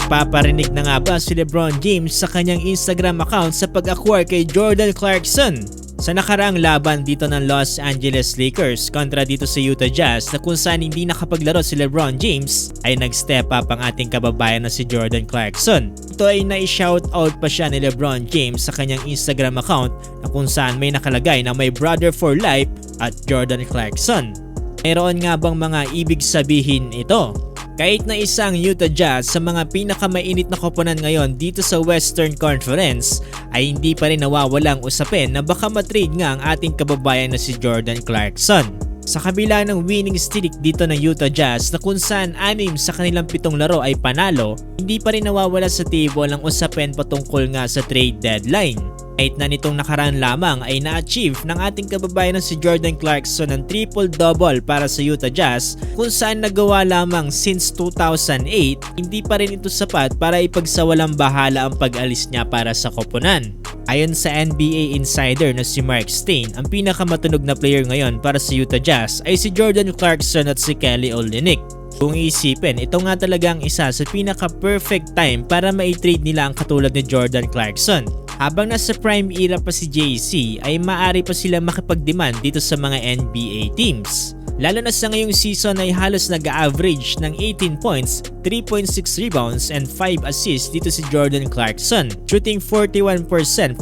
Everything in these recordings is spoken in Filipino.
Nagpaparinig na nga ba si LeBron James sa kanyang Instagram account sa pag-acquire kay Jordan Clarkson? Sa nakaraang laban dito ng Los Angeles Lakers kontra dito sa Utah Jazz na kung saan hindi nakapaglaro si LeBron James, ay nag-step up ang ating kababayan na si Jordan Clarkson. Ito ay nai-shoutout pa siya ni LeBron James sa kanyang Instagram account na kung saan may nakalagay na may brother for life at Jordan Clarkson. Mayroon nga bang mga ibig sabihin ito? Kahit na isang Utah Jazz sa mga pinakamainit na koponan ngayon dito sa Western Conference ay hindi pa rin nawawalang usapin na baka matrade nga ang ating kababayan na si Jordan Clarkson. Sa kabila ng winning streak dito ng Utah Jazz na kung saan 6 sa kanilang 7 laro ay panalo, hindi pa rin nawawala sa table ang usapin patungkol nga sa trade deadline. Kahit na nitong nakaraan lamang ay na-achieve ng ating kababayan na si Jordan Clarkson ng triple-double para sa Utah Jazz kung saan nagawa lamang since 2008, hindi pa rin ito sapat para ipagsawalang bahala ang pag-alis niya para sa koponan. Ayon sa NBA insider na si Mark Stein, ang pinakamatunog na player ngayon para sa Utah Jazz ay si Jordan Clarkson at si Kelly Olynyk. Kung iisipin, ito nga talaga ang isa sa pinaka-perfect time para ma-trade nila ang katulad ni Jordan Clarkson. Habang nasa prime era pa si JC ay maaari pa sila makipag-demand dito sa mga NBA teams. Lalo na sa ngayong season ay halos nag-average ng 18 points, 3.6 rebounds and 5 assists dito si Jordan Clarkson, shooting 41%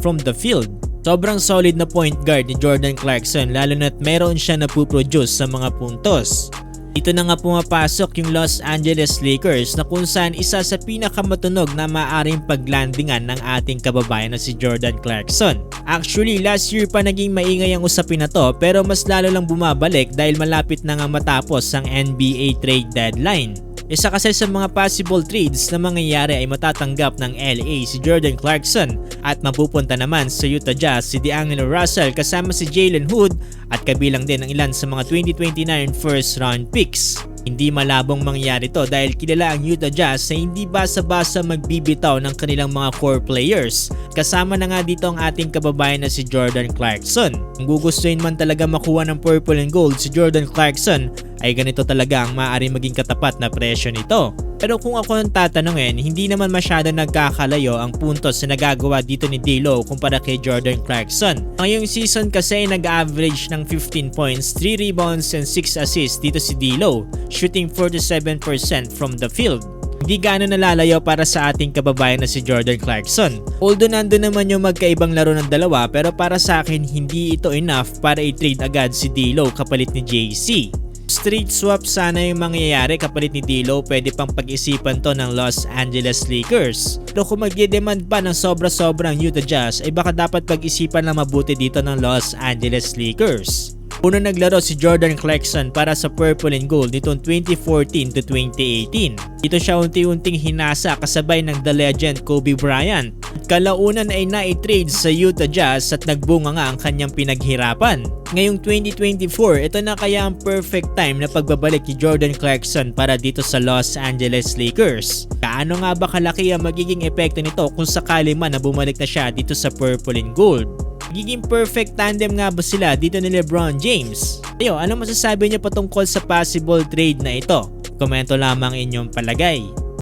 from the field. Sobrang solid na point guard ni Jordan Clarkson lalo na't meron siya na puproduce sa mga puntos. Dito na nga pumapasok yung Los Angeles Lakers na kung saan isa sa pinakamatunog na maaaring paglandingan ng ating kababayan na si Jordan Clarkson. Actually, last year pa naging maingay ang usapin na to pero mas lalo lang bumabalik dahil malapit na nga matapos ang NBA trade deadline. Isa kasi sa mga possible trades na mangyayari ay matatanggap ng LA si Jordan Clarkson at mapupunta naman sa Utah Jazz si D'Angelo Russell kasama si Jalen Hood at kabilang din ang ilan sa mga 2029 first round picks. Hindi malabong mangyari to dahil kilala ang Utah Jazz na hindi basa-basa magbibitaw ng kanilang mga core players. Kasama na nga dito ang ating kababayan na si Jordan Clarkson. Kung gugustuhin man talaga makuha ng purple and gold si Jordan Clarkson, ay ganito talaga ang maaaring maging katapat na presyo nito. Pero kung ako ang tatanungin, hindi naman masyado nagkakalayo ang puntos na nagagawa dito ni D'Lo kumpara kay Jordan Clarkson. Ngayong season kasi nag-average ng 15 points, 3 rebounds and 6 assists dito si D'Lo, shooting 47% from the field. Hindi gaano nalalayo para sa ating kababayan na si Jordan Clarkson. Although nandun naman yung magkaibang laro ng dalawa pero para sa akin hindi ito enough para i-trade agad si D'Lo kapalit ni JC. Straight swap sana yung mangyayari kapalit ni D'Lo, pwede pang pag-isipan to ng Los Angeles Lakers. Pero kung mag-demand pa ng sobra-sobrang Utah Jazz ay baka dapat pag-isipan na mabuti dito ng Los Angeles Lakers. Una naglaro si Jordan Clarkson para sa Purple and Gold nitong 2014 to 2018. Dito siya unti-unting hinasa kasabay ng The Legend Kobe Bryant. Kalaunan ay na-trade sa Utah Jazz at nagbunga nga ang kanyang pinaghirapan. Ngayong 2024, ito na kaya ang perfect time na pagbabalik ni Jordan Clarkson para dito sa Los Angeles Lakers. Kaano nga ba kalaki ang magiging epekto nito kung sakali man na bumalik na siya dito sa Purple and Gold? Magiging perfect tandem nga ba sila dito ni LeBron James? Ayo, ano masasabi niyo patungkol sa possible trade na ito? Komento lamang inyong palagay.